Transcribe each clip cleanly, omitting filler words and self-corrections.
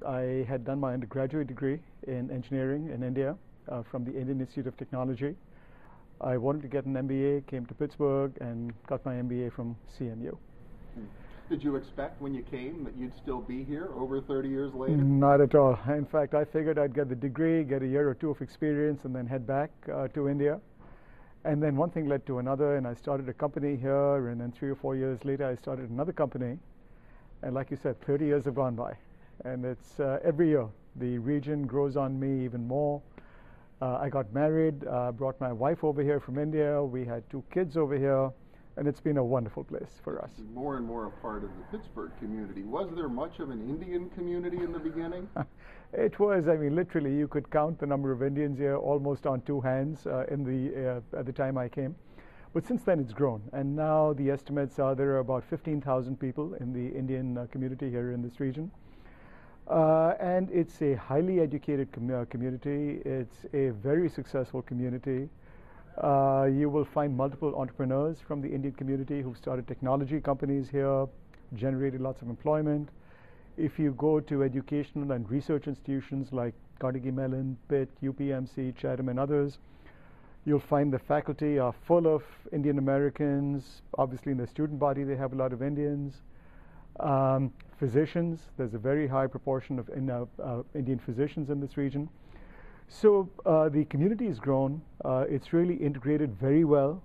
I had done my undergraduate degree in engineering in India from the Indian Institute of Technology. I wanted to get an MBA, came to Pittsburgh, and got my MBA from CMU. Did you expect when you came that you'd still be here over 30 years later? Not at all. In fact, I figured I'd get the degree, get a year or two of experience, and then head back to India. And then one thing led to another, and I started a company here, and then 3 or 4 years later, I started another company. And like you said, 30 years have gone by. And it's every year, the region grows on me even more. I got married, brought my wife over here from India. We had 2 kids over here. And it's been a wonderful place for us. More and more a part of the Pittsburgh community. Was there much of an Indian community in the beginning? It was. I mean, literally, you could count the number of Indians here almost on 2 hands at the time I came. But since then, it's grown. And now the estimates are there are about 15,000 people in the Indian community here in this region. And it's a highly educated community. It's a very successful community. You will find multiple entrepreneurs from the Indian community who've started technology companies here, generated lots of employment. If you go to educational and research institutions like Carnegie Mellon, Pitt, UPMC, Chatham, and others, you'll find the faculty are full of Indian Americans. Obviously, in the student body, they have a lot of Indians. Physicians, there's a very high proportion of Indian physicians in this region. So the community has grown. It's really integrated very well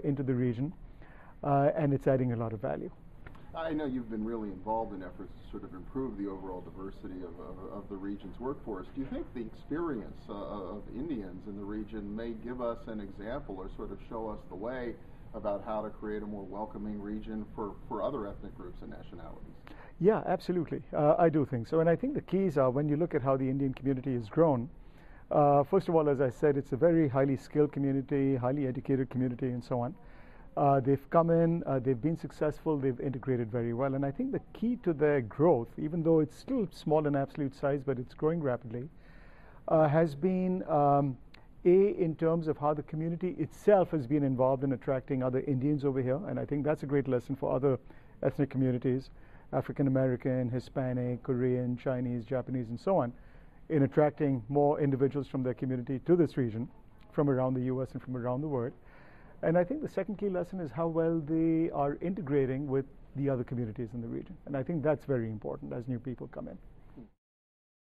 into the region, and it's adding a lot of value. I know you've been really involved in efforts to sort of improve the overall diversity of the region's workforce. Do you think the experience of Indians in the region may give us an example or sort of show us the way about how to create a more welcoming region for other ethnic groups and nationalities? Yeah, absolutely. I do think so. And I think the keys are when you look at how the Indian community has grown. First of all, as I said, it's a very highly skilled community, highly educated community, and so on. They've come in, they've been successful, they've integrated very well. And I think the key to their growth, even though it's still small in absolute size, but it's growing rapidly, has been in terms of how the community itself has been involved in attracting other Indians over here. And I think that's a great lesson for other ethnic communities, African American, Hispanic, Korean, Chinese, Japanese, and so on, in attracting more individuals from their community to this region, from around the US and from around the world. And I think the second key lesson is how well they are integrating with the other communities in the region. And I think that's very important as new people come in.